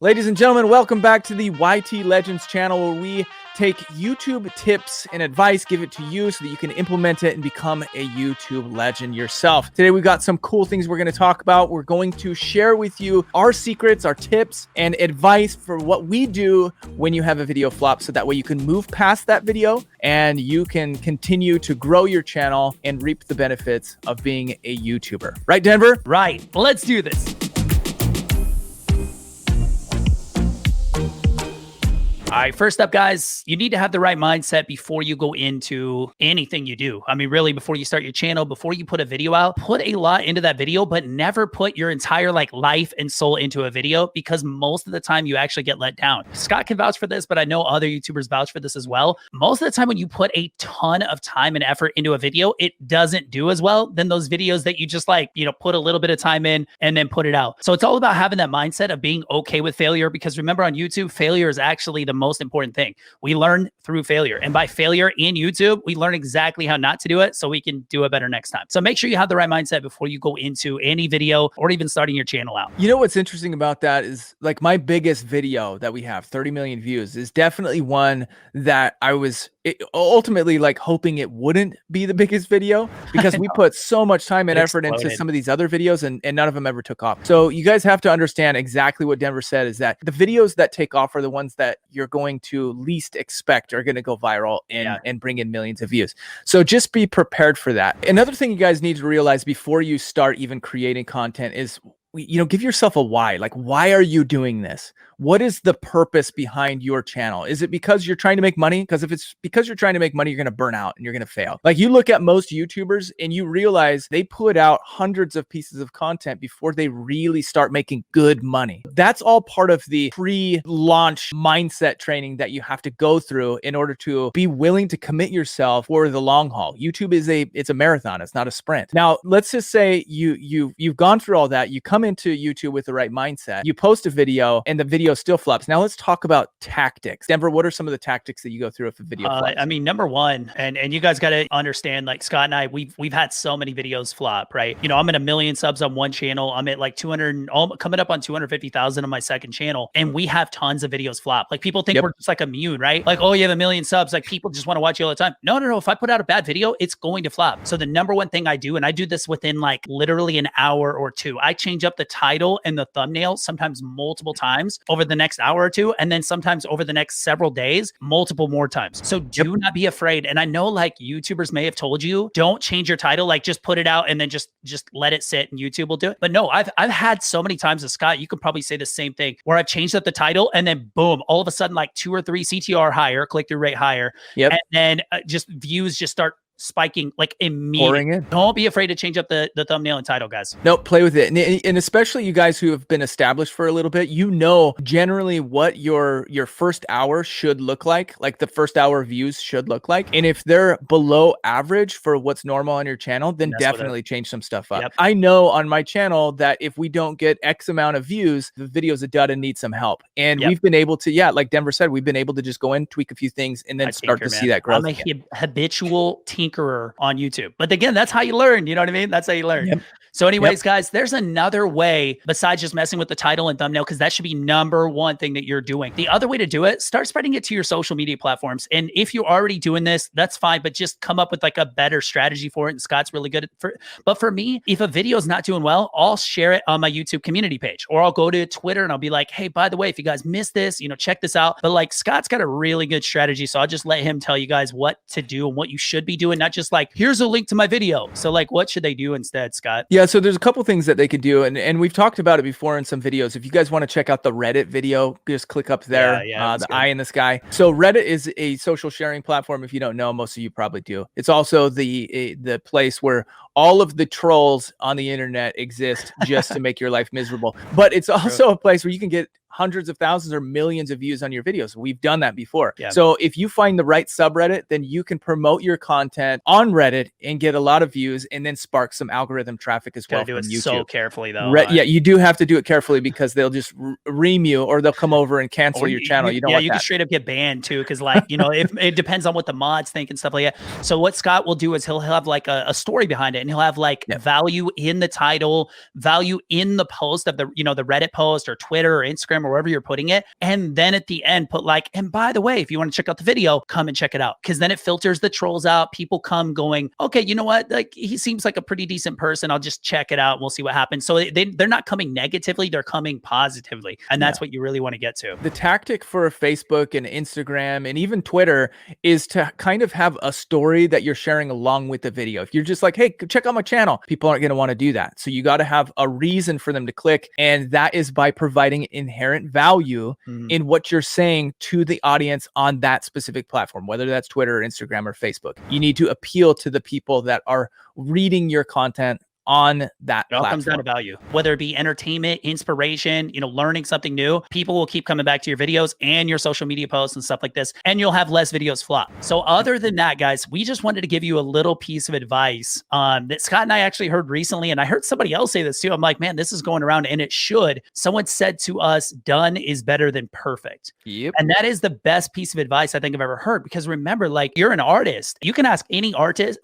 Ladies and gentlemen, welcome back to the YT Legends channel, where we take YouTube tips and advice, give it to you so that you can implement it and become a YouTube legend yourself. Today, we've got some cool things we're going to talk about. We're going to share with you our secrets, our tips, and advice for what we do when you have a video flop, so that way you can move past that video and you can continue to grow your channel and reap the benefits of being a YouTuber. Right, Denver? Right. Let's do this. All right, first up, guys, you need to have the right mindset before you go into anything you do. I mean, really, before you start your channel, before you put a video out, put a lot into that video, but never put your entire life and soul into a video, because most of the time you actually get let down. Scott can vouch for this, but I know other YouTubers vouch for this as well. Most of the time when you put a ton of time and effort into a video, it doesn't do as well than those videos that you just put a little bit of time in and then put it out. So it's all about having that mindset of being okay with failure, because remember, on YouTube, failure is actually the most important thing. We learn through failure, and by failure in YouTube, we learn exactly how not to do it so we can do it better next time. So make sure you have the right mindset before you go into any video or even starting your channel out. You know what's interesting about that is, like, my biggest video that we have, 30 million views, is definitely one that I was ultimately hoping it wouldn't be the biggest video, because we put so much time and effort into some of these other videos, and none of them ever took off. So you guys have to understand exactly what Denver said, is that the videos that take off are the ones that you're going to least expect are going to go viral and bring in millions of views. So just be prepared for that. Another thing you guys need to realize before you start even creating content is, give yourself a why. Like, why are you doing this? What is the purpose behind your channel? Is it because you're trying to make money? Because if it's because you're trying to make money, you're going to burn out and you're going to fail. Like, you look at most YouTubers and you realize they put out hundreds of pieces of content before they really start making good money. That's all part of the pre-launch mindset training that you have to go through in order to be willing to commit yourself for the long haul. YouTube is it's a marathon. It's not a sprint. Now, let's just say you've gone through all that. You come into YouTube with the right mindset. You post a video and the video still flops. Now let's talk about tactics. Denver, what are some of the tactics that you go through if a video flops? I mean, number one, and you guys got to understand, like Scott and I, we've had so many videos flop, right? I'm at 1 million subs on one channel. I'm at 200, coming up on 250,000 on my second channel. And we have tons of videos flop. Like, people think we're just immune, right? Like, oh, you have 1 million subs. Like, people just want to watch you all the time. No. If I put out a bad video, it's going to flop. So the number one thing I do, and I do this within literally an hour or two, I change up the title and the thumbnail sometimes multiple times over the next hour or two, and then sometimes over the next several days, multiple more times. So do not be afraid. And I know YouTubers may have told you, don't change your title, just put it out and then just let it sit and YouTube will do it. But no, I've had so many times with Scott, you could probably say the same thing, where I've changed up the title and then boom, all of a sudden 2 or 3 CTR higher, click-through rate higher, and then just views just start spiking immediately. Don't be afraid to change up the thumbnail and title, guys. No, play with it. And especially you guys who have been established for a little bit, generally what your first hour should look like the first hour views should look like. And if they're below average for what's normal on your channel, then definitely change some stuff up. I know on my channel that if we don't get X amount of views, the video's a dud and needs some help. And we've been able to, like Denver said, we've been able to just go in, tweak a few things, and then start to see that growth. I'm a habitual tinkerer on YouTube. But again, that's how you learn. You know what I mean? That's how you learn. So anyways, guys, there's another way besides just messing with the title and thumbnail, because that should be number one thing that you're doing. The other way to do it, start spreading it to your social media platforms. And if you're already doing this, that's fine, but just come up with a better strategy for it. And Scott's really good at it. But for me, if a video is not doing well, I'll share it on my YouTube community page, or I'll go to Twitter and I'll be like, hey, by the way, if you guys missed this, check this out. But Scott's got a really good strategy. So I'll just let him tell you guys what to do and what you should be doing, not just here's a link to my video. So what should they do instead, Scott? Yeah, so there's a couple things that they could do, and we've talked about it before in some videos. If you guys want to check out the Reddit video, just click up there, the eye in the sky. So Reddit is a social sharing platform. If you don't know, most of you probably do. It's also the place where all of the trolls on the internet exist just to make your life miserable. But it's also a place where you can get hundreds of thousands or millions of views on your videos. We've done that before. So if you find the right subreddit, then you can promote your content on Reddit and get a lot of views, and then spark some algorithm traffic as well from YouTube. So carefully though. Yeah, you do have to do it carefully, because they'll just ream you, or they'll come over and cancel your channel. You don't want that. Can straight up get banned too, because if it depends on what the mods think and stuff like that. So what Scott will do is he'll have a story behind it, and he'll have value in the title, value in the post of the the Reddit post or Twitter or Instagram Instagram or wherever you're putting it. And then at the end, put like, and by the way, if you want to check out the video, come and check it out. Cause then it filters the trolls out. People come going, okay, you know what? Like he seems like a pretty decent person. I'll just check it out and we'll see what happens. So they're not coming negatively. They're coming positively. And that's what you really want to get to. The tactic for Facebook and Instagram and even Twitter is to kind of have a story that you're sharing along with the video. If you're just like, hey, check out my channel, people aren't going to want to do that. So you got to have a reason for them to click. And that is by providing inherent value in what you're saying to the audience on that specific platform, whether that's Twitter, Instagram, or Facebook. You need to appeal to the people that are reading your content on that it all comes down to value, whether it be entertainment, inspiration, you know, learning something new. People will keep coming back to your videos and your social media posts and stuff like this, and you'll have less videos flop. So other than that, guys, we just wanted to give you a little piece of advice that Scott and I actually heard recently, and I heard somebody else say this too. I'm like, man, this is going around, and it should. Someone said to us, done is better than perfect. Yep. And that is the best piece of advice I think I've ever heard, because remember, like, you're an artist. You can ask any artist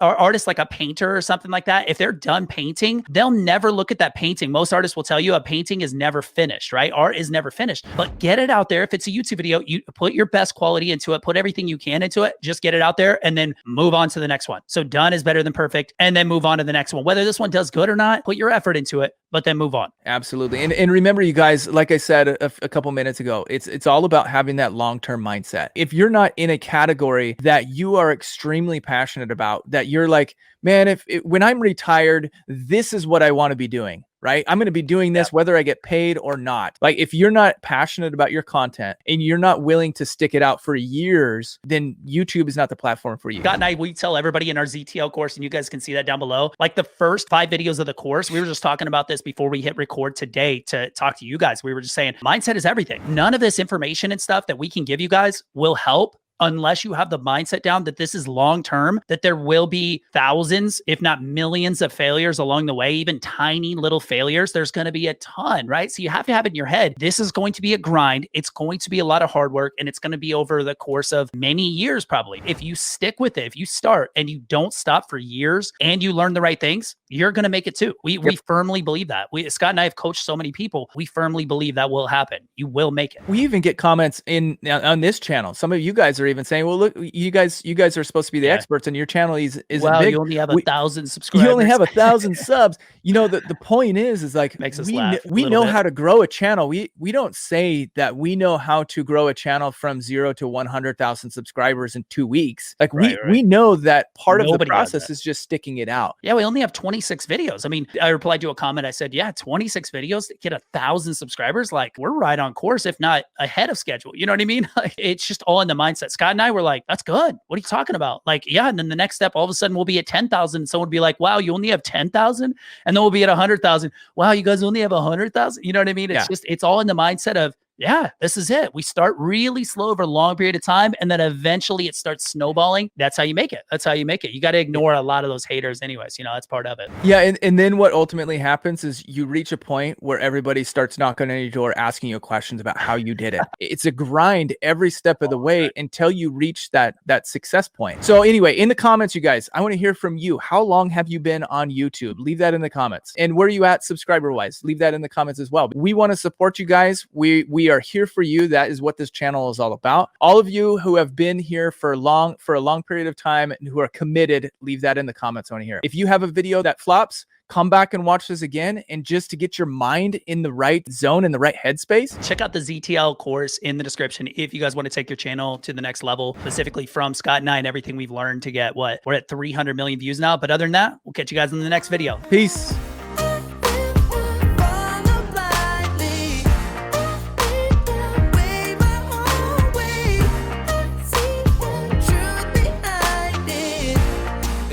like a painter or something like that. If they're done painting, they'll never look at that painting. Most artists will tell you a painting is never finished, right? Art is never finished, but get it out there. If it's a YouTube video, you put your best quality into it, put everything you can into it, just get it out there and then move on to the next one. So done is better than perfect, and then move on to the next one. Whether this one does good or not, put your effort into it, but then move on. Absolutely. And remember, you guys, like I said a couple minutes ago, it's all about having that long-term mindset. If you're not in a category that you are extremely passionate about, that you're like, man, when I'm retired, this is what I want to be doing, right? I'm going to be doing this whether I get paid or not. Like, if you're not passionate about your content and you're not willing to stick it out for years, then YouTube is not the platform for you. Scott and I, we tell everybody in our ZTL course, and you guys can see that down below, like the first 5 videos of the course, we were just talking about this before we hit record today to talk to you guys. We were just saying, mindset is everything. None of this information and stuff that we can give you guys will help unless you have the mindset down that this is long-term, that there will be thousands, if not millions of failures along the way, even tiny little failures. There's going to be a ton, right? So you have to have it in your head. This is going to be a grind. It's going to be a lot of hard work, and it's going to be over the course of many years, probably. If you stick with it, if you start and you don't stop for years and you learn the right things, you're going to make it too. We firmly believe that. Scott and I have coached so many people. We firmly believe that will happen. You will make it. We even get comments on this channel. Some of you guys are even saying, well, look, you guys are supposed to be the experts, and your channel isn't big. You only have 1,000 subscribers. You only have 1,000 subs. You know, the point is like, makes us laugh. We know how to grow a channel. We don't say that we know how to grow a channel from 0 to 100,000 subscribers in 2 weeks. Like, we know that part of the process is just sticking it out. Yeah, we only have 26 videos. I mean, I replied to a comment. I said, yeah, 26 videos to get 1,000 subscribers. Like, we're right on course, if not ahead of schedule. You know what I mean? Like, it's just all in the mindset. Scott and I were like, that's good. What are you talking about? Like, yeah. And then the next step, all of a sudden we'll be at 10,000. Someone would be like, wow, you only have 10,000. And then we'll be at 100,000. Wow, you guys only have 100,000. You know what I mean? It's just, it's all in the mindset of, yeah, this is it. We start really slow over a long period of time, and then eventually it starts snowballing. That's how you make it. That's how you make it. You got to ignore a lot of those haters anyways. You know, that's part of it. Yeah. And then what ultimately happens is you reach a point where everybody starts knocking on your door, asking you questions about how you did it. It's a grind every step of the way until you reach that success point. So anyway, in the comments, you guys, I want to hear from you. How long have you been on YouTube? Leave that in the comments. And where are you at subscriber wise? Leave that in the comments as well. We want to support you guys. We are here for you. That is what this channel is all about. All of you who have been here for a long period of time and who are committed, leave that in the comments. I want to hear. If you have a video that flops, come back and watch this again. And just to get your mind in the right zone, in the right headspace, check out the ZTL course in the description if you guys want to take your channel to the next level, specifically from Scott and I and everything we've learned to get we're at 300 million views now. But other than that, we'll catch you guys in the next video. Peace.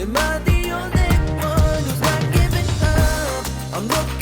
Am I the only one who's not giving up? I'm looking